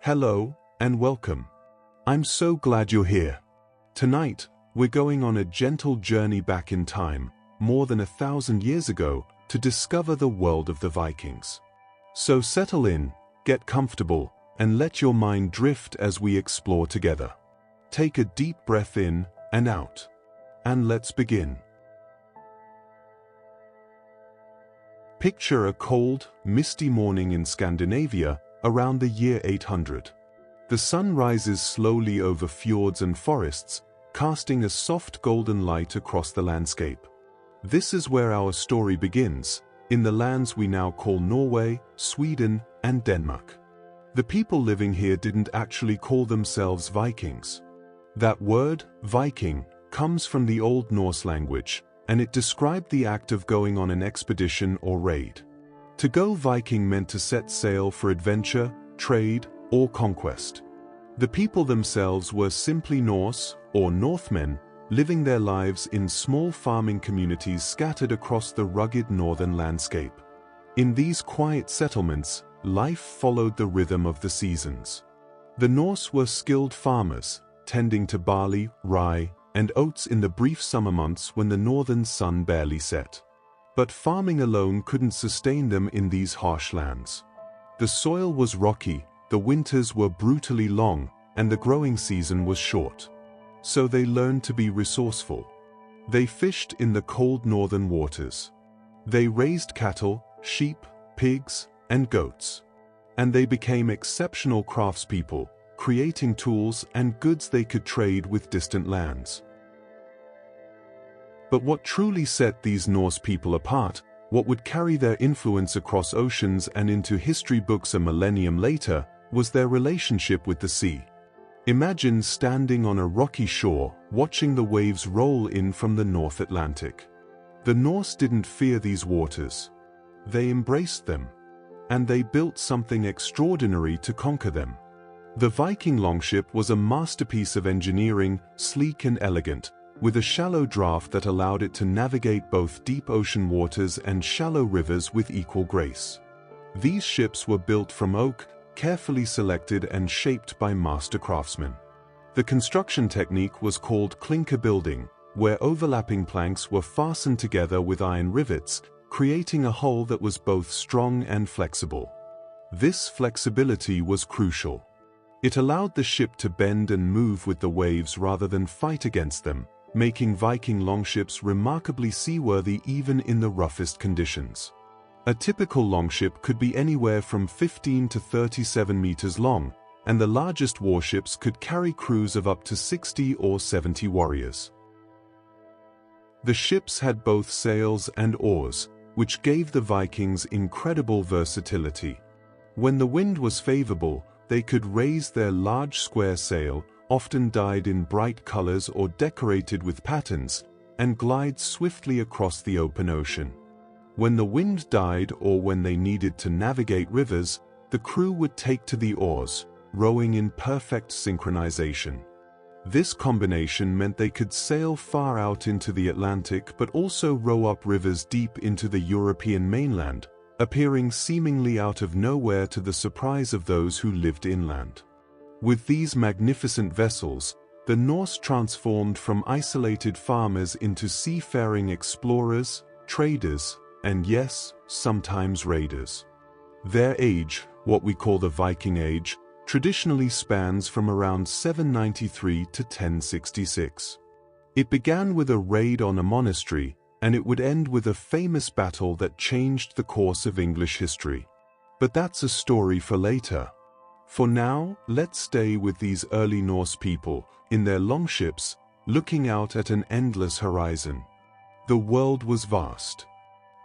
Hello, and welcome. I'm so glad you're here. Tonight, we're going on a gentle journey back in time, more than 1,000 years ago, to discover the world of the Vikings. So settle in, get comfortable, and let your mind drift as we explore together. Take a deep breath in and out. And let's begin. Picture a cold, misty morning in Scandinavia around the year 800. The sun rises slowly over fjords and forests, casting a soft golden light across the landscape. This is where our story begins, in the lands we now call Norway, Sweden, and Denmark. The people living here didn't actually call themselves Vikings. That word, Viking, comes from the Old Norse language, and it described the act of going on an expedition or raid. To go Viking meant to set sail for adventure, trade, or conquest. The people themselves were simply Norse, or Northmen, living their lives in small farming communities scattered across the rugged northern landscape. In these quiet settlements, life followed the rhythm of the seasons. The Norse were skilled farmers, tending to barley, rye, and oats in the brief summer months when the northern sun barely set. But farming alone couldn't sustain them in these harsh lands. The soil was rocky, the winters were brutally long, and the growing season was short. So they learned to be resourceful. They fished in the cold northern waters. They raised cattle, sheep, pigs, and goats. And they became exceptional craftspeople, creating tools and goods they could trade with distant lands. But what truly set these Norse people apart, what would carry their influence across oceans and into history books a millennium later, was their relationship with the sea. Imagine standing on a rocky shore, watching the waves roll in from the North Atlantic. The Norse didn't fear these waters. They embraced them. And they built something extraordinary to conquer them. The Viking longship was a masterpiece of engineering, sleek and elegant, with a shallow draft that allowed it to navigate both deep ocean waters and shallow rivers with equal grace. These ships were built from oak, carefully selected and shaped by master craftsmen. The construction technique was called clinker building, where overlapping planks were fastened together with iron rivets, creating a hull that was both strong and flexible. This flexibility was crucial. It allowed the ship to bend and move with the waves rather than fight against them, making Viking longships remarkably seaworthy even in the roughest conditions. A typical longship could be anywhere from 15 to 37 meters long, and the largest warships could carry crews of up to 60 or 70 warriors. The ships had both sails and oars, which gave the Vikings incredible versatility. When the wind was favorable, they could raise their large square sail, often dyed in bright colors or decorated with patterns, and glide swiftly across the open ocean. When the wind died or when they needed to navigate rivers, the crew would take to the oars, rowing in perfect synchronization. This combination meant they could sail far out into the Atlantic but also row up rivers deep into the European mainland, appearing seemingly out of nowhere to the surprise of those who lived inland. With these magnificent vessels, the Norse transformed from isolated farmers into seafaring explorers, traders, and yes, sometimes raiders. Their age, what we call the Viking Age, traditionally spans from around 793 to 1066. It began with a raid on a monastery, and it would end with a famous battle that changed the course of English history. But that's a story for later. For now, let's stay with these early Norse people, in their longships, looking out at an endless horizon. The world was vast,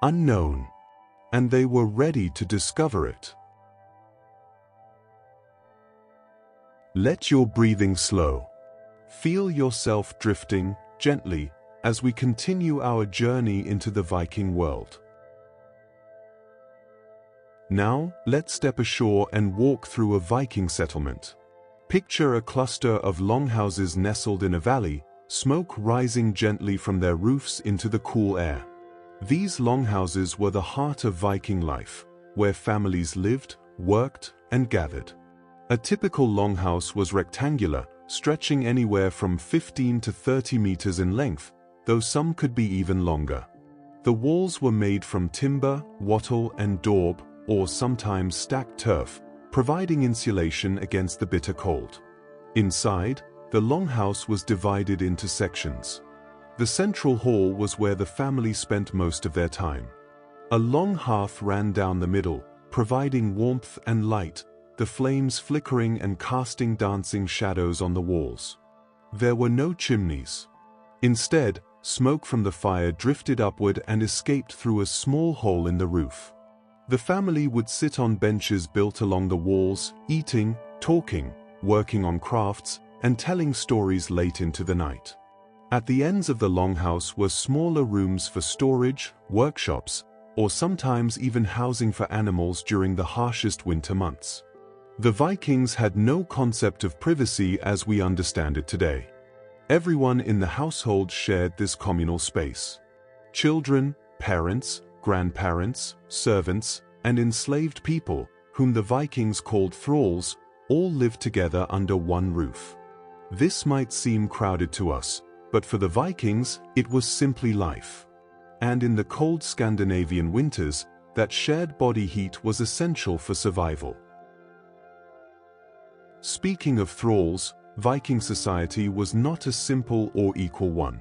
unknown, and they were ready to discover it. Let your breathing slow. Feel yourself drifting gently as we continue our journey into the Viking world. Now, let's step ashore and walk through a Viking settlement. Picture a cluster of longhouses nestled in a valley, smoke rising gently from their roofs into the cool air. These longhouses were the heart of Viking life, where families lived, worked, and gathered. A typical longhouse was rectangular, stretching anywhere from 15 to 30 meters in length, though some could be even longer. The walls were made from timber, wattle and daub, or sometimes stacked turf, providing insulation against the bitter cold. Inside, the longhouse was divided into sections. The central hall was where the family spent most of their time. A long hearth ran down the middle, providing warmth and light, the flames flickering and casting dancing shadows on the walls. There were no chimneys. Instead, smoke from the fire drifted upward and escaped through a small hole in the roof. The family would sit on benches built along the walls, eating, talking, working on crafts, and telling stories late into the night. At the ends of the longhouse were smaller rooms for storage, workshops, or sometimes even housing for animals during the harshest winter months. The Vikings had no concept of privacy as we understand it today. Everyone in the household shared this communal space. Children, parents, grandparents, servants, and enslaved people, whom the Vikings called thralls, all lived together under one roof. This might seem crowded to us, but for the Vikings, it was simply life. And in the cold Scandinavian winters, that shared body heat was essential for survival. Speaking of thralls, Viking society was not a simple or equal one.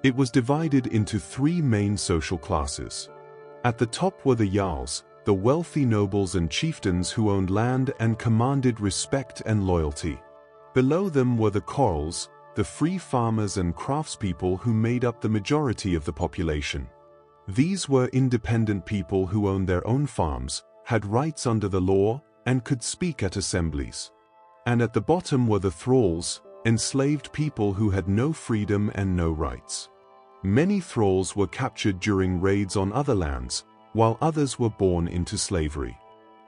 It was divided into three main social classes. At the top were the jarls, the wealthy nobles and chieftains who owned land and commanded respect and loyalty. Below them were the corls, the free farmers and craftspeople who made up the majority of the population. These were independent people who owned their own farms, had rights under the law, and could speak at assemblies. And at the bottom were the thralls, enslaved people who had no freedom and no rights. Many thralls were captured during raids on other lands, while others were born into slavery.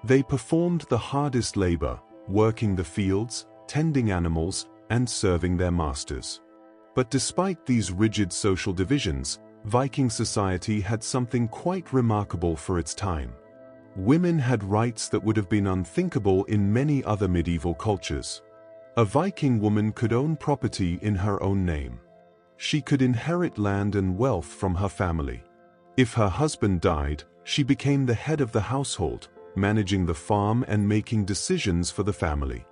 They performed the hardest labor, working the fields, tending animals, and serving their masters. But despite these rigid social divisions, Viking society had something quite remarkable for its time. Women had rights that would have been unthinkable in many other medieval cultures. A Viking woman could own property in her own name. She could inherit land and wealth from her family. If her husband died, she became the head of the household, managing the farm and making decisions for the family.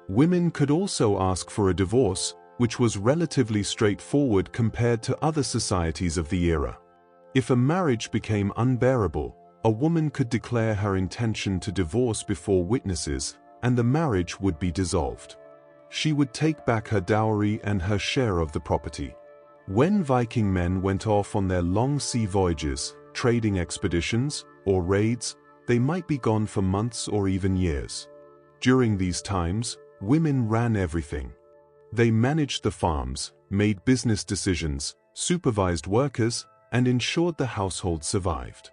Women could also ask for a divorce, which was relatively straightforward compared to other societies of the era. If a marriage became unbearable, a woman could declare her intention to divorce before witnesses, and the marriage would be dissolved. She would take back her dowry and her share of the property. When Viking men went off on their long sea voyages, trading expeditions, or raids, they might be gone for months or even years. During these times, women ran everything. They managed the farms, made business decisions, supervised workers, and ensured the household survived.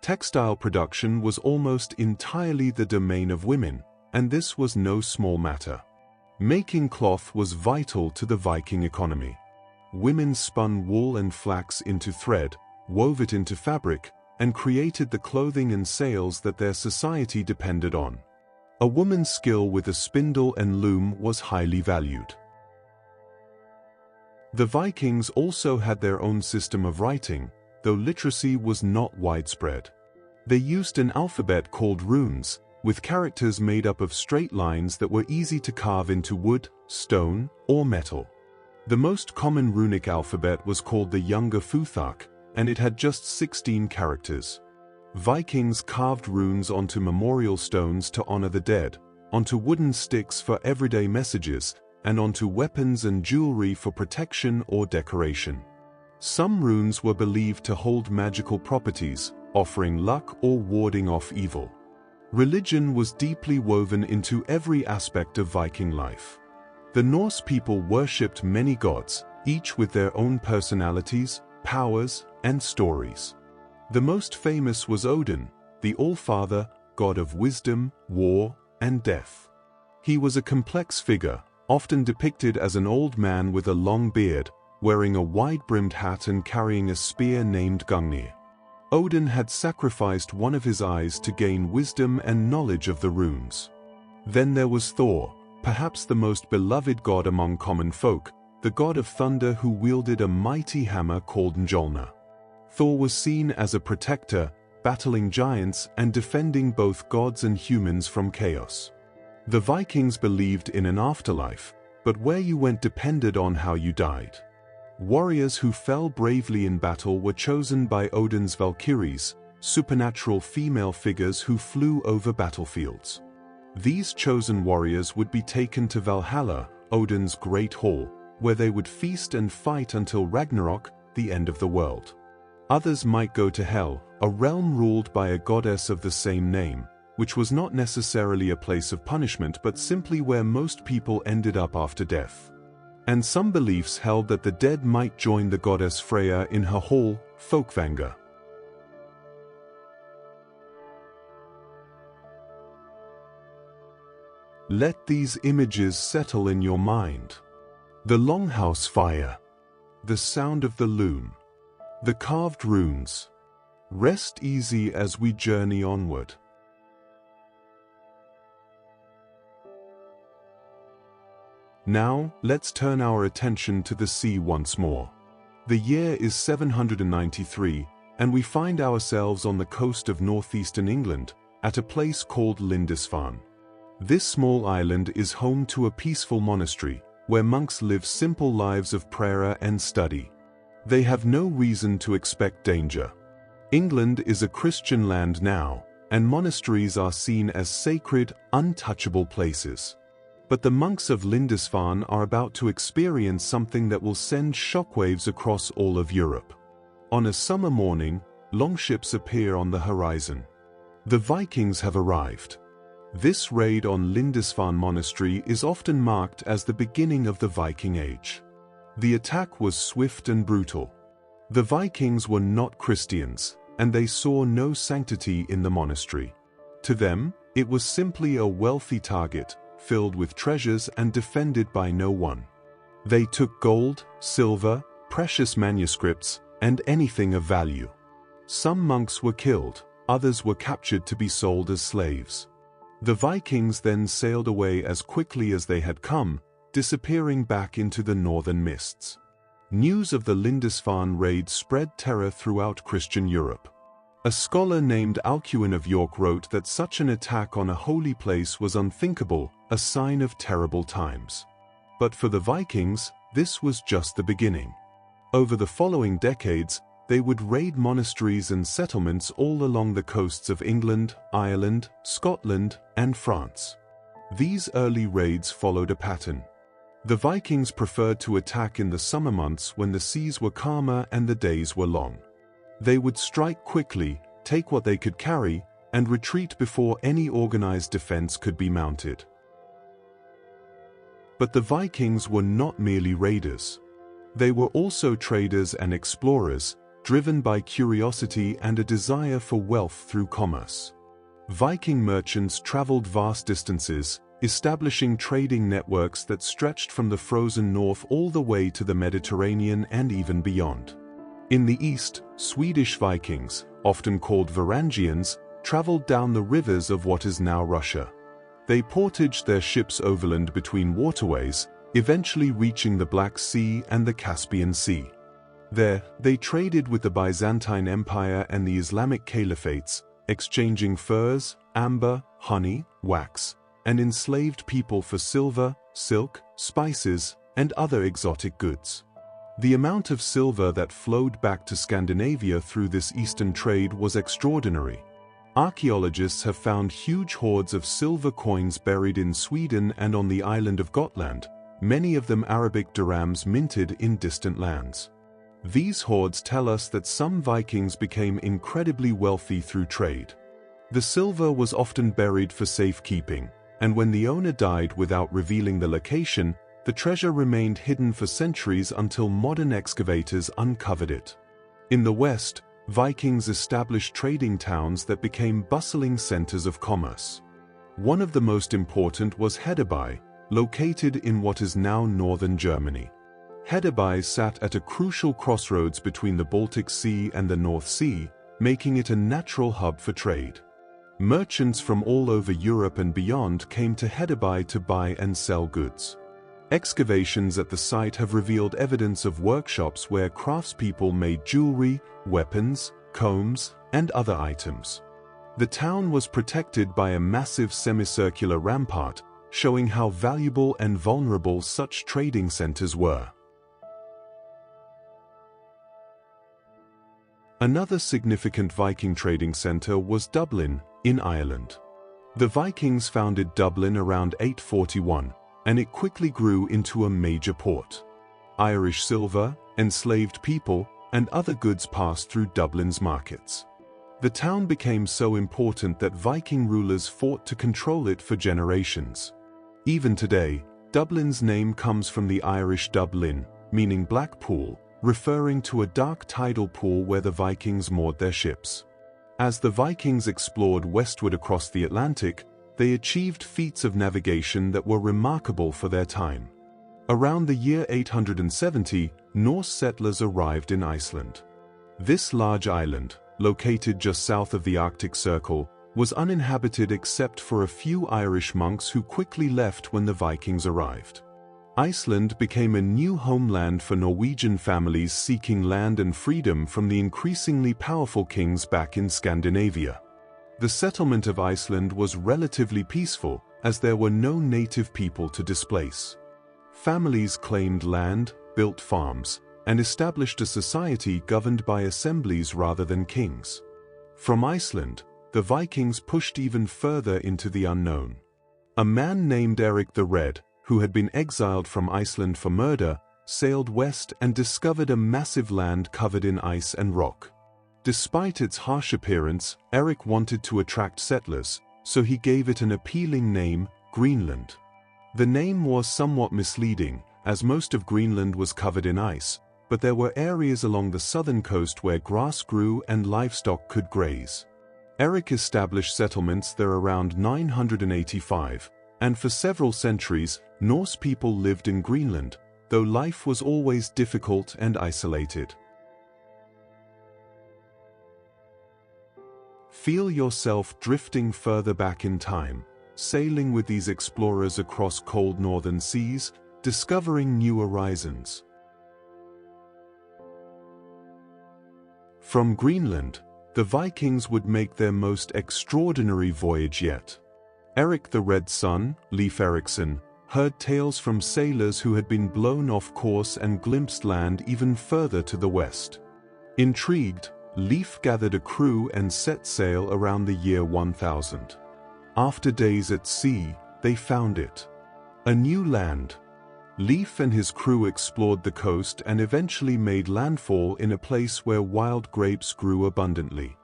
Textile production was almost entirely the domain of women, and this was no small matter. Making cloth was vital to the Viking economy. Women spun wool and flax into thread, wove it into fabric, and created the clothing and sails that their society depended on. A woman's skill with a spindle and loom was highly valued. The Vikings also had their own system of writing, though literacy was not widespread. They used an alphabet called runes, with characters made up of straight lines that were easy to carve into wood, stone, or metal. The most common runic alphabet was called the Younger Futhark, and it had just 16 characters. Vikings carved runes onto memorial stones to honor the dead, onto wooden sticks for everyday messages, and onto weapons and jewelry for protection or decoration. Some runes were believed to hold magical properties, offering luck or warding off evil. Religion was deeply woven into every aspect of Viking life. The Norse people worshipped many gods, each with their own personalities, powers, and stories. The most famous was Odin, the All-Father, god of wisdom, war, and death. He was a complex figure, often depicted as an old man with a long beard, wearing a wide-brimmed hat and carrying a spear named Gungnir. Odin had sacrificed one of his eyes to gain wisdom and knowledge of the runes. Then there was Thor, perhaps the most beloved god among common folk, the god of thunder who wielded a mighty hammer called Mjolnir. Thor was seen as a protector, battling giants and defending both gods and humans from chaos. The Vikings believed in an afterlife, but where you went depended on how you died. Warriors who fell bravely in battle were chosen by Odin's Valkyries, supernatural female figures who flew over battlefields. These chosen warriors would be taken to Valhalla, Odin's great hall, where they would feast and fight until Ragnarok, the end of the world. Others might go to Hell, a realm ruled by a goddess of the same name, which was not necessarily a place of punishment but simply where most people ended up after death. And some beliefs held that the dead might join the goddess Freya in her hall, Folkvanga. Let these images settle in your mind. The longhouse fire, the sound of the loom, the carved runes. Rest easy as we journey onward. Now, let's turn our attention to the sea once more. The year is 793, and we find ourselves on the coast of northeastern England, at a place called Lindisfarne. This small island is home to a peaceful monastery, where monks live simple lives of prayer and study. They have no reason to expect danger. England is a Christian land now, and monasteries are seen as sacred, untouchable places. But the monks of Lindisfarne are about to experience something that will send shockwaves across all of Europe. On a summer morning, longships appear on the horizon. The Vikings have arrived. This raid on Lindisfarne Monastery is often marked as the beginning of the Viking Age. The attack was swift and brutal. The Vikings were not Christians, and they saw no sanctity in the monastery. To them, it was simply a wealthy target, filled with treasures and defended by no one. They took gold, silver, precious manuscripts, and anything of value. Some monks were killed, others were captured to be sold as slaves. The Vikings then sailed away as quickly as they had come, disappearing back into the northern mists. News of the Lindisfarne raid spread terror throughout Christian Europe. A scholar named Alcuin of York wrote that such an attack on a holy place was unthinkable, a sign of terrible times. But for the Vikings, this was just the beginning. Over the following decades, they would raid monasteries and settlements all along the coasts of England, Ireland, Scotland, and France. These early raids followed a pattern. The Vikings preferred to attack in the summer months when the seas were calmer and the days were long. They would strike quickly, take what they could carry, and retreat before any organized defense could be mounted. But the Vikings were not merely raiders. They were also traders and explorers, driven by curiosity and a desire for wealth through commerce. Viking merchants traveled vast distances, establishing trading networks that stretched from the frozen north all the way to the Mediterranean and even beyond. In the east, Swedish Vikings, often called Varangians, traveled down the rivers of what is now Russia. They portaged their ships overland between waterways, eventually reaching the Black Sea and the Caspian Sea. There, they traded with the Byzantine Empire and the Islamic caliphates, exchanging furs, amber, honey, wax, and enslaved people for silver, silk, spices, and other exotic goods. The amount of silver that flowed back to Scandinavia through this eastern trade was extraordinary. Archaeologists have found huge hoards of silver coins buried in Sweden and on the island of Gotland, many of them Arabic dirhams minted in distant lands. These hoards tell us that some Vikings became incredibly wealthy through trade. The silver was often buried for safekeeping, and when the owner died without revealing the location, the treasure remained hidden for centuries until modern excavators uncovered it. In the West, Vikings established trading towns that became bustling centers of commerce. One of the most important was Hedeby, located in what is now northern Germany. Hedeby sat at a crucial crossroads between the Baltic Sea and the North Sea, making it a natural hub for trade. Merchants from all over Europe and beyond came to Hedeby to buy and sell goods. Excavations at the site have revealed evidence of workshops where craftspeople made jewelry, weapons, combs, and other items. The town was protected by a massive semicircular rampart, showing how valuable and vulnerable such trading centers were. Another significant Viking trading center was Dublin, in Ireland. The Vikings founded Dublin around 841, and it quickly grew into a major port. Irish silver, enslaved people, and other goods passed through Dublin's markets. The town became so important that Viking rulers fought to control it for generations. Even today, Dublin's name comes from the Irish Dublin, meaning black pool, referring to a dark tidal pool where the Vikings moored their ships. As the Vikings explored westward across the Atlantic, they achieved feats of navigation that were remarkable for their time. Around the year 870, Norse settlers arrived in Iceland. This large island, located just south of the Arctic Circle, was uninhabited except for a few Irish monks who quickly left when the Vikings arrived. Iceland became a new homeland for Norwegian families seeking land and freedom from the increasingly powerful kings back in Scandinavia. The settlement of Iceland was relatively peaceful, as there were no native people to displace. Families claimed land, built farms, and established a society governed by assemblies rather than kings. From Iceland, the Vikings pushed even further into the unknown. A man named Eric the Red, who had been exiled from Iceland for murder, sailed west and discovered a massive land covered in ice and rock. Despite its harsh appearance, Eric wanted to attract settlers, so he gave it an appealing name, Greenland. The name was somewhat misleading, as most of Greenland was covered in ice, but there were areas along the southern coast where grass grew and livestock could graze. Eric established settlements there around 985, and for several centuries, Norse people lived in Greenland, though life was always difficult and isolated. Feel yourself drifting further back in time, sailing with these explorers across cold northern seas, discovering new horizons. From Greenland, the Vikings would make their most extraordinary voyage yet. Eric the Red's son, Leif Erikson, heard tales from sailors who had been blown off course and glimpsed land even further to the west. Intrigued, Leif gathered a crew and set sail around the year 1000. After days at sea, they found it. A new land. Leif and his crew explored the coast and eventually made landfall in a place where wild grapes grew abundantly.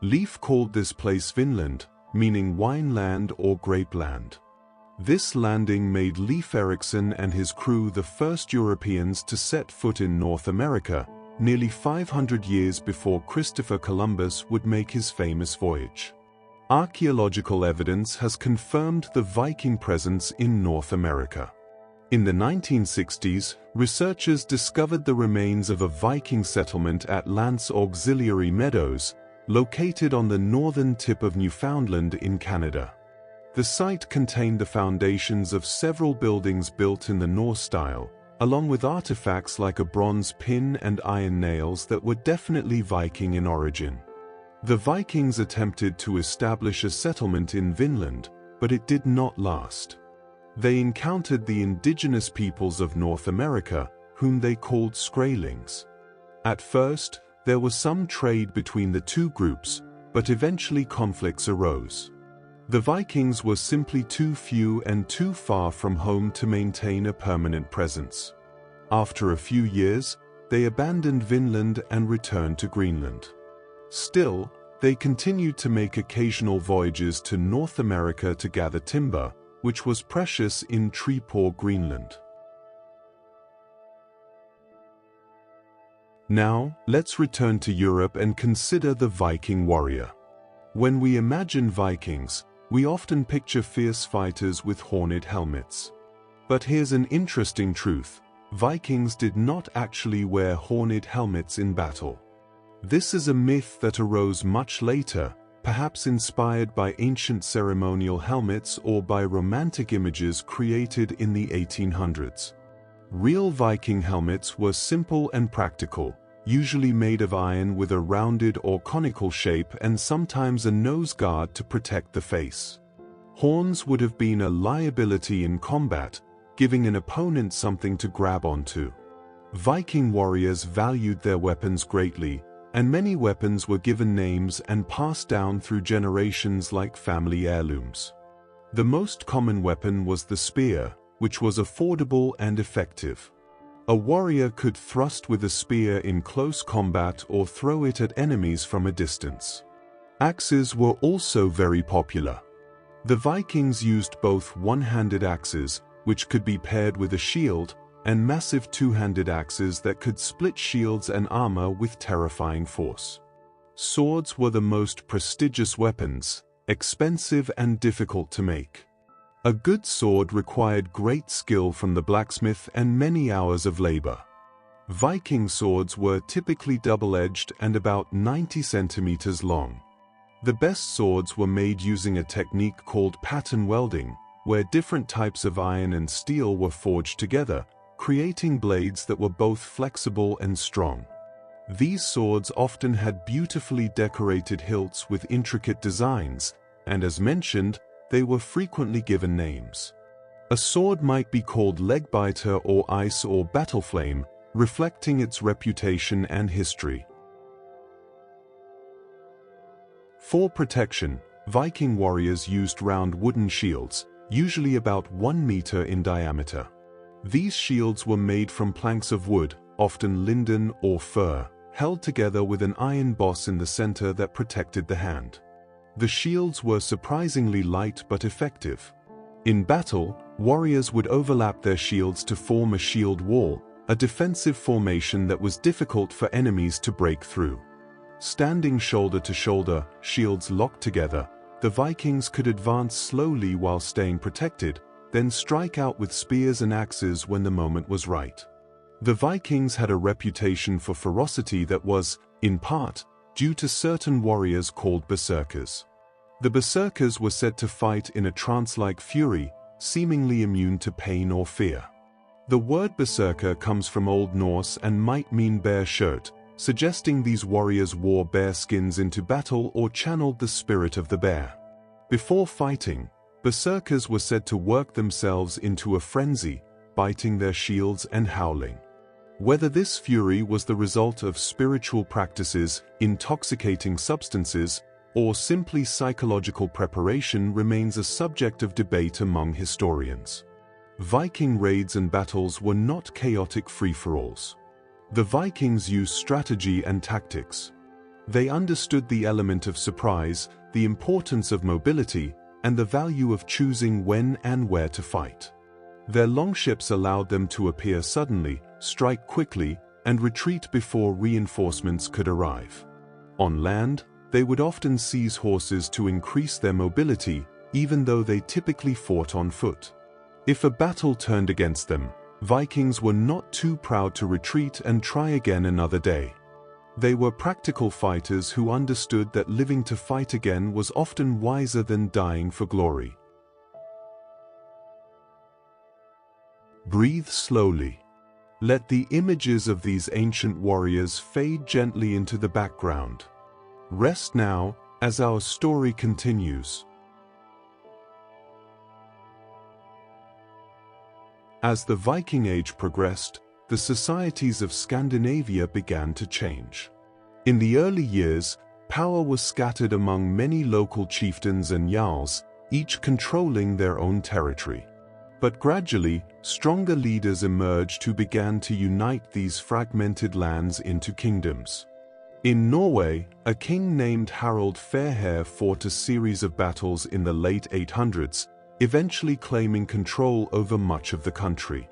Leif called this place Vinland, meaning wine land or grape land. This landing made Leif Erikson and his crew the first Europeans to set foot in North America, nearly 500 years before Christopher Columbus would make his famous voyage. Archaeological evidence has confirmed the Viking presence in North America. In the 1960s, researchers discovered the remains of a Viking settlement at Lance Auxiliary Meadows, located on the northern tip of Newfoundland in Canada. The site contained the foundations of several buildings built in the Norse style, along with artifacts like a bronze pin and iron nails that were definitely Viking in origin. The Vikings attempted to establish a settlement in Vinland, but it did not last. They encountered the indigenous peoples of North America, whom they called Skraelings. At first, there was some trade between the two groups, but eventually conflicts arose. The Vikings were simply too few and too far from home to maintain a permanent presence. After a few years, they abandoned Vinland and returned to Greenland. Still, they continued to make occasional voyages to North America to gather timber, which was precious in tree-poor Greenland. Now, let's return to Europe and consider the Viking warrior. When we imagine Vikings, we often picture fierce fighters with horned helmets. But here's an interesting truth: Vikings did not actually wear horned helmets in battle. This is a myth that arose much later, perhaps inspired by ancient ceremonial helmets or by romantic images created in the 1800s. Real Viking helmets were simple and practical, usually made of iron with a rounded or conical shape and sometimes a nose guard to protect the face. Horns would have been a liability in combat, giving an opponent something to grab onto. Viking warriors valued their weapons greatly, and many weapons were given names and passed down through generations like family heirlooms. The most common weapon was the spear, which was affordable and effective. A warrior could thrust with a spear in close combat or throw it at enemies from a distance. Axes were also very popular. The Vikings used both one-handed axes, which could be paired with a shield, and massive two-handed axes that could split shields and armor with terrifying force. Swords were the most prestigious weapons, expensive and difficult to make. A good sword required great skill from the blacksmith and many hours of labor. Viking swords were typically double-edged and about 90 centimeters long. The best swords were made using a technique called pattern welding, where different types of iron and steel were forged together, creating blades that were both flexible and strong. These swords often had beautifully decorated hilts with intricate designs, and as mentioned, they were frequently given names. A sword might be called Legbiter or Ice or Battleflame, reflecting its reputation and history. For protection, Viking warriors used round wooden shields, usually about 1 meter in diameter. These shields were made from planks of wood, often linden or fir, held together with an iron boss in the center that protected the hand. The shields were surprisingly light but effective. In battle, warriors would overlap their shields to form a shield wall, a defensive formation that was difficult for enemies to break through. Standing shoulder to shoulder, shields locked together, the Vikings could advance slowly while staying protected, then strike out with spears and axes when the moment was right. The Vikings had a reputation for ferocity that was, in part, due to certain warriors called berserkers. The berserkers were said to fight in a trance-like fury, seemingly immune to pain or fear. The word berserker comes from Old Norse and might mean bear shirt, suggesting these warriors wore bear skins into battle or channeled the spirit of the bear. Before fighting, berserkers were said to work themselves into a frenzy, biting their shields and howling. Whether this fury was the result of spiritual practices, intoxicating substances, or simply psychological preparation remains a subject of debate among historians. Viking raids and battles were not chaotic free-for-alls. The Vikings used strategy and tactics. They understood the element of surprise, the importance of mobility, and the value of choosing when and where to fight. Their longships allowed them to appear suddenly, strike quickly, and retreat before reinforcements could arrive. On land, they would often seize horses to increase their mobility, even though they typically fought on foot. If a battle turned against them, Vikings were not too proud to retreat and try again another day. They were practical fighters who understood that living to fight again was often wiser than dying for glory. Breathe slowly. Let the images of these ancient warriors fade gently into the background. Rest now, as our story continues. As the Viking Age progressed, the societies of Scandinavia began to change. In the early years, power was scattered among many local chieftains and jarls, each controlling their own territory. But gradually, stronger leaders emerged who began to unite these fragmented lands into kingdoms. In Norway, a king named Harald Fairhair fought a series of battles in the late 800s, eventually claiming control over much of the country.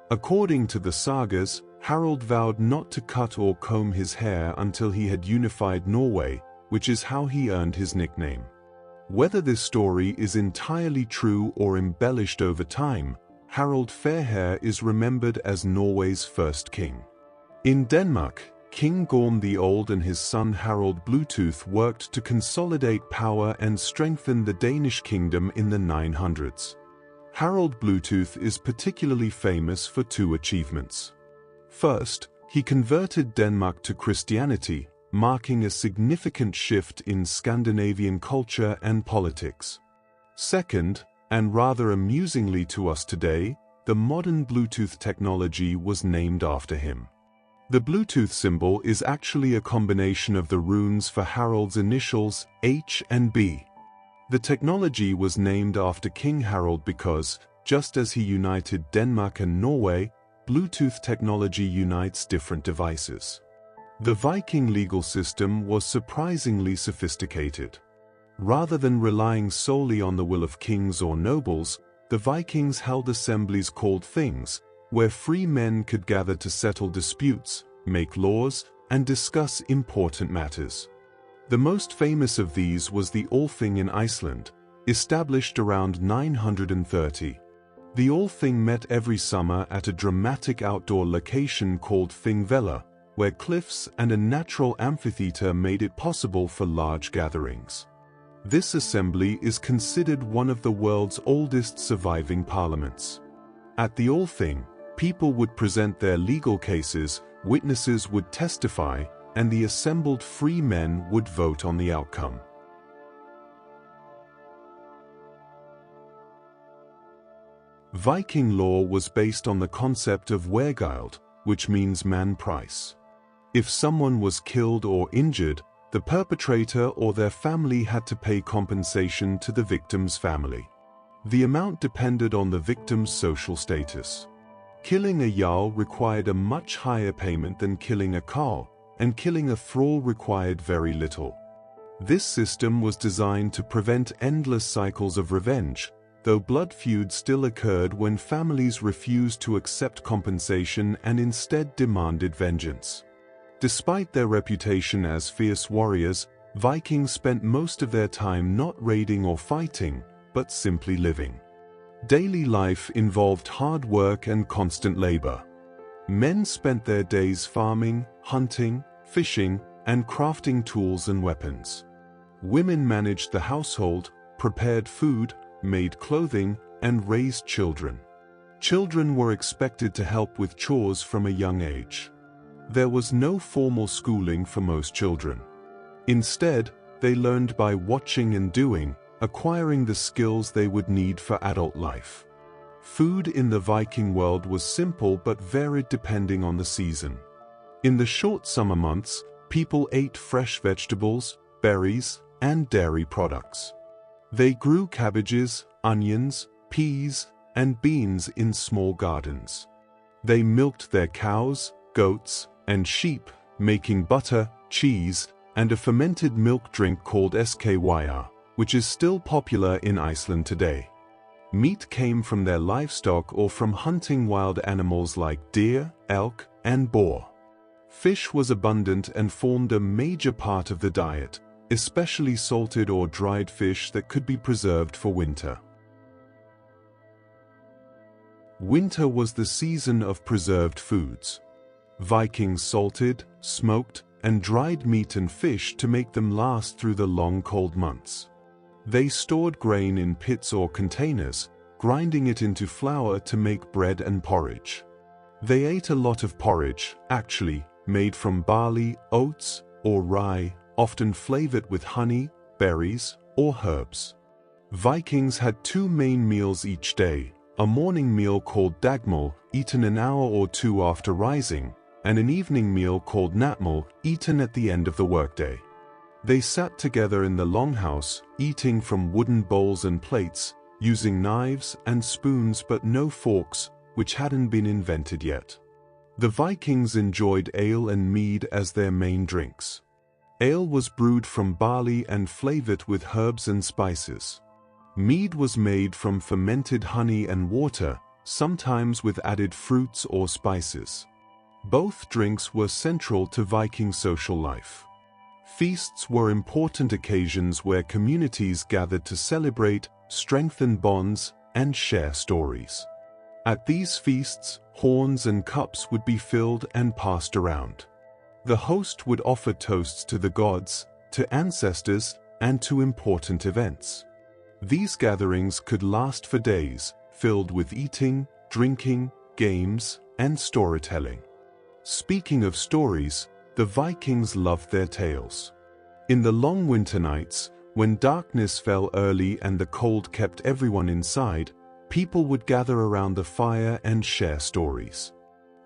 According to the sagas, Harald vowed not to cut or comb his hair until he had unified Norway, which is how he earned his nickname. Whether this story is entirely true or embellished over time, Harald Fairhair is remembered as Norway's first king. In Denmark, King Gorm the Old and his son Harald Bluetooth worked to consolidate power and strengthen the Danish kingdom in the 900s. Harald Bluetooth is particularly famous for two achievements. First, he converted Denmark to Christianity, marking a significant shift in Scandinavian culture and politics. Second, and rather amusingly to us today, the modern Bluetooth technology was named after him. The Bluetooth symbol is actually a combination of the runes for Harald's initials, H and B. The technology was named after King Harald because, just as he united Denmark and Norway, Bluetooth technology unites different devices. The Viking legal system was surprisingly sophisticated. Rather than relying solely on the will of kings or nobles, the Vikings held assemblies called things, where free men could gather to settle disputes, make laws, and discuss important matters. The most famous of these was the Althing in Iceland, established around 930. The Althing met every summer at a dramatic outdoor location called Thingvellir, where cliffs and a natural amphitheater made it possible for large gatherings. This assembly is considered one of the world's oldest surviving parliaments. At the Althing, people would present their legal cases, witnesses would testify, and the assembled free men would vote on the outcome. Viking law was based on the concept of vergild, which means man price. If someone was killed or injured, the perpetrator or their family had to pay compensation to the victim's family. The amount depended on the victim's social status. Killing a jarl required a much higher payment than killing a carl, and killing a thrall required very little. This system was designed to prevent endless cycles of revenge, though blood feuds still occurred when families refused to accept compensation and instead demanded vengeance. Despite their reputation as fierce warriors, Vikings spent most of their time not raiding or fighting, but simply living. Daily life involved hard work and constant labor. Men spent their days farming, hunting, fishing, and crafting tools and weapons. Women managed the household, prepared food, made clothing, and raised children. Children were expected to help with chores from a young age. There was no formal schooling for most children. Instead, they learned by watching and doing, acquiring the skills they would need for adult life. Food in the Viking world was simple but varied depending on the season. In the short summer months, people ate fresh vegetables, berries, and dairy products. They grew cabbages, onions, peas, and beans in small gardens. They milked their cows, goats, and sheep, making butter, cheese, and a fermented milk drink called skyr, which is still popular in Iceland today. Meat came from their livestock or from hunting wild animals like deer, elk, and boar. Fish was abundant and formed a major part of the diet, especially salted or dried fish that could be preserved for winter. Winter was the season of preserved foods. Vikings salted, smoked, and dried meat and fish to make them last through the long cold months. They stored grain in pits or containers, grinding it into flour to make bread and porridge. They ate a lot of porridge, actually, made from barley, oats, or rye, often flavored with honey, berries, or herbs. Vikings had two main meals each day, a morning meal called dagmal, eaten an hour or two after rising, and an evening meal called natmal, eaten at the end of the workday. They sat together in the longhouse, eating from wooden bowls and plates, using knives and spoons but no forks, which hadn't been invented yet. The Vikings enjoyed ale and mead as their main drinks. Ale was brewed from barley and flavored with herbs and spices. Mead was made from fermented honey and water, sometimes with added fruits or spices. Both drinks were central to Viking social life. Feasts were important occasions where communities gathered to celebrate, strengthen bonds, and share stories. At these feasts, horns and cups would be filled and passed around. The host would offer toasts to the gods, to ancestors, and to important events. These gatherings could last for days, filled with eating, drinking, games, and storytelling. Speaking of stories, the Vikings loved their tales. In the long winter nights, when darkness fell early and the cold kept everyone inside, people would gather around the fire and share stories.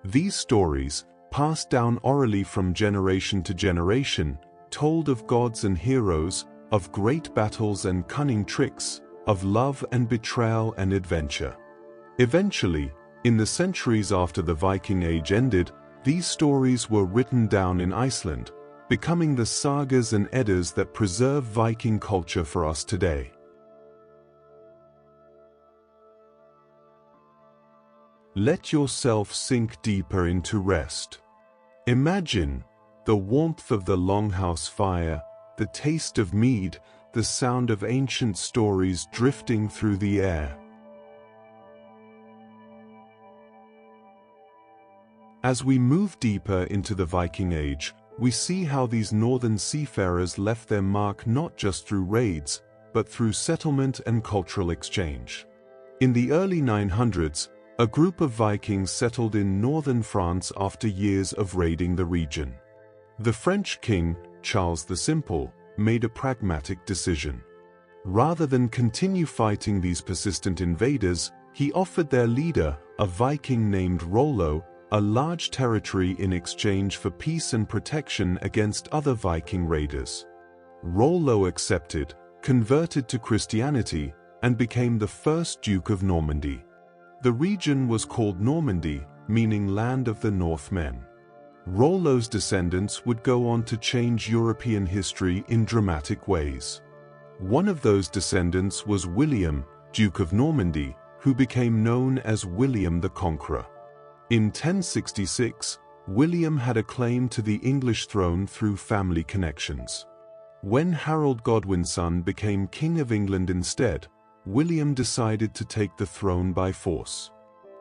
These stories, passed down orally from generation to generation, told of gods and heroes, of great battles and cunning tricks, of love and betrayal and adventure. Eventually, in the centuries after the Viking Age ended, these stories were written down in Iceland, becoming the sagas and eddas that preserve Viking culture for us today. Let yourself sink deeper into rest. Imagine the warmth of the longhouse fire, the taste of mead, the sound of ancient stories drifting through the air. As we move deeper into the Viking Age, we see how these northern seafarers left their mark not just through raids, but through settlement and cultural exchange. In the early 900s, a group of Vikings settled in northern France after years of raiding the region. The French king, Charles the Simple, made a pragmatic decision. Rather than continue fighting these persistent invaders, he offered their leader, a Viking named Rollo, a large territory in exchange for peace and protection against other Viking raiders. Rollo accepted, converted to Christianity, and became the first Duke of Normandy. The region was called Normandy, meaning land of the Northmen. Rollo's descendants would go on to change European history in dramatic ways. One of those descendants was William, Duke of Normandy, who became known as William the Conqueror. In 1066, William had a claim to the English throne through family connections. When Harold Godwin's son became King of England instead, William decided to take the throne by force.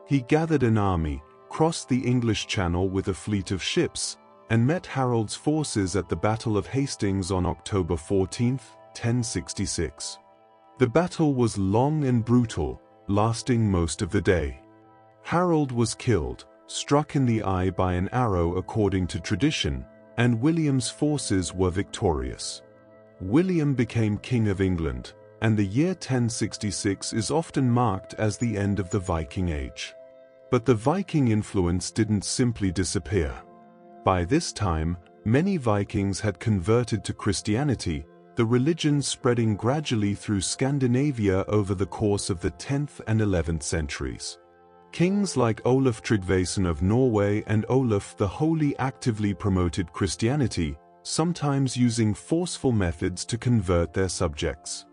He gathered an army, crossed the English Channel with a fleet of ships, and met Harold's forces at the Battle of Hastings on October 14, 1066. The battle was long and brutal, lasting most of the day. Harold was killed, struck in the eye by an arrow according to tradition, and William's forces were victorious. William became King of England, and the year 1066 is often marked as the end of the Viking Age. But the Viking influence didn't simply disappear. By this time, many Vikings had converted to Christianity, the religion spreading gradually through Scandinavia over the course of the 10th and 11th centuries. Kings like Olaf Tryggvason of Norway and Olaf the Holy actively promoted Christianity, sometimes using forceful methods to convert their subjects.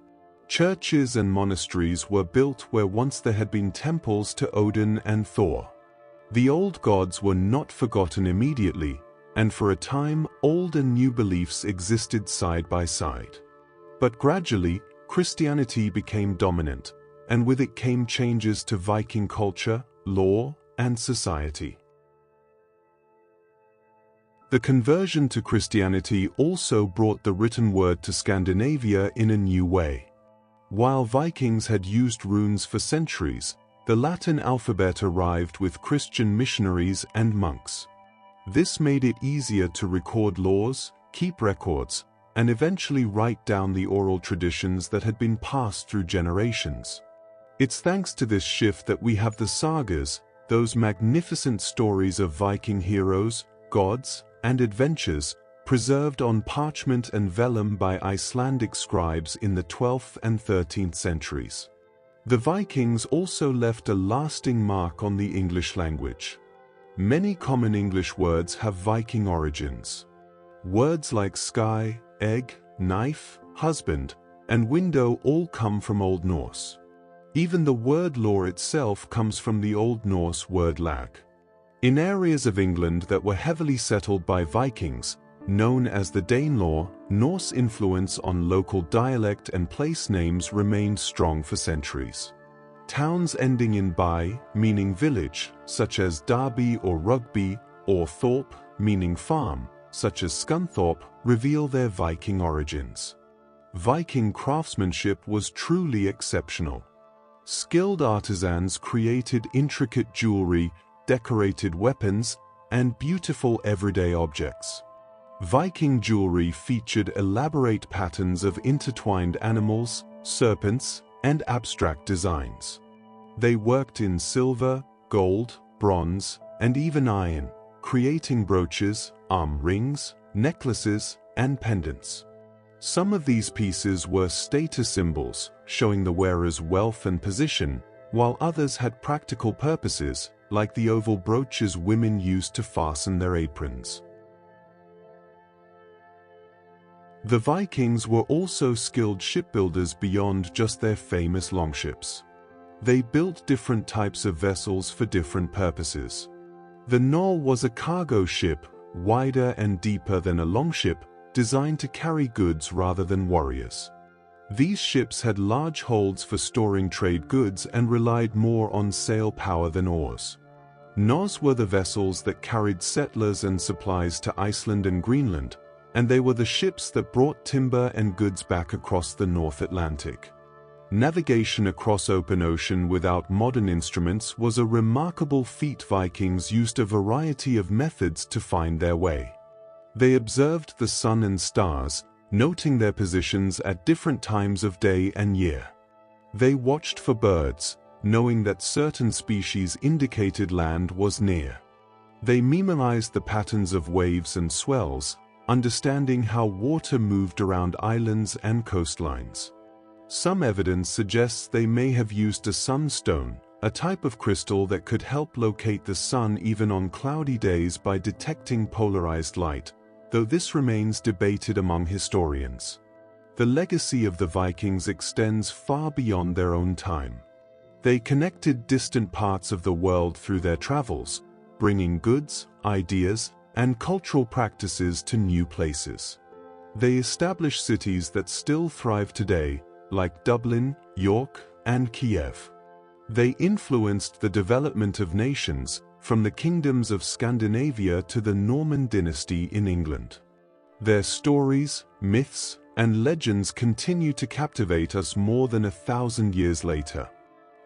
Churches and monasteries were built where once there had been temples to Odin and Thor. The old gods were not forgotten immediately, and for a time old and new beliefs existed side by side. But gradually, Christianity became dominant, and with it came changes to Viking culture, law, and society. The conversion to Christianity also brought the written word to Scandinavia in a new way. While Vikings had used runes for centuries, the Latin alphabet arrived with Christian missionaries and monks. This made it easier to record laws, keep records, and eventually write down the oral traditions that had been passed through generations. It's thanks to this shift that we have the sagas, those magnificent stories of Viking heroes, gods, and adventures, preserved on parchment and vellum by Icelandic scribes in the 12th and 13th centuries. The Vikings also left a lasting mark on the English language. Many common English words have Viking origins. Words like sky, egg, knife, husband, and window all come from Old Norse. Even the word law itself comes from the Old Norse word lag. In areas of England that were heavily settled by Vikings, known as the Danelaw, Norse influence on local dialect and place names remained strong for centuries. Towns ending in by, meaning village, such as Derby or Rugby, or Thorpe, meaning farm, such as Scunthorpe, reveal their Viking origins. Viking craftsmanship was truly exceptional. Skilled artisans created intricate jewelry, decorated weapons, and beautiful everyday objects. Viking jewelry featured elaborate patterns of intertwined animals, serpents, and abstract designs. They worked in silver, gold, bronze, and even iron, creating brooches, arm rings, necklaces, and pendants. Some of these pieces were status symbols, showing the wearer's wealth and position, while others had practical purposes, like the oval brooches women used to fasten their aprons. The Vikings were also skilled shipbuilders beyond just their famous longships. They built different types of vessels for different purposes. The Knoll was a cargo ship, wider and deeper than a longship, designed to carry goods rather than warriors. These ships had large holds for storing trade goods and relied more on sail power than oars. Norse were the vessels that carried settlers and supplies to Iceland and Greenland, and they were the ships that brought timber and goods back across the North Atlantic. Navigation across open ocean without modern instruments was a remarkable feat. Vikings used a variety of methods to find their way. They observed the sun and stars, noting their positions at different times of day and year. They watched for birds, knowing that certain species indicated land was near. They memorized the patterns of waves and swells, understanding how water moved around islands and coastlines. Some evidence suggests they may have used a sunstone, a type of crystal that could help locate the sun even on cloudy days by detecting polarized light, though this remains debated among historians. The legacy of the Vikings extends far beyond their own time. They connected distant parts of the world through their travels, bringing goods, ideas, and cultural practices to new places. They established cities that still thrive today, like Dublin, York, and Kiev. They influenced the development of nations, from the kingdoms of Scandinavia to the Norman dynasty in England. Their stories, myths, and legends continue to captivate us more than 1,000 years later.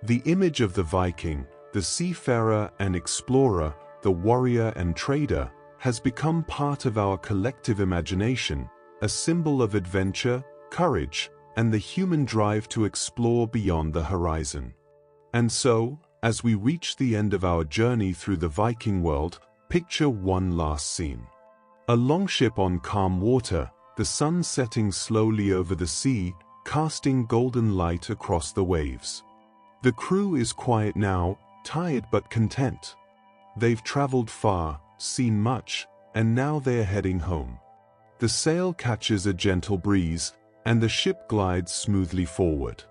The image of the Viking, the seafarer and explorer, the warrior and trader, has become part of our collective imagination, a symbol of adventure, courage, and the human drive to explore beyond the horizon. And so, as we reach the end of our journey through the Viking world, picture one last scene. A longship on calm water, the sun setting slowly over the sea, casting golden light across the waves. The crew is quiet now, tired but content. They've traveled far, seen much, and now they are heading home. The sail catches a gentle breeze, and the ship glides smoothly forward.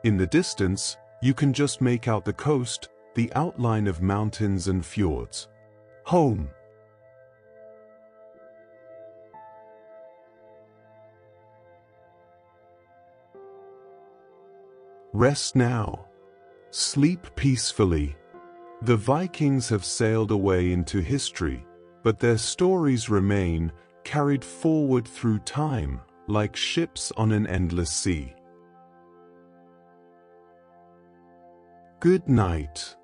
In the distance, you can just make out the coast, the outline of mountains and fjords. Home. Rest now. Sleep peacefully. The Vikings have sailed away into history, but their stories remain, carried forward through time, like ships on an endless sea. Good night.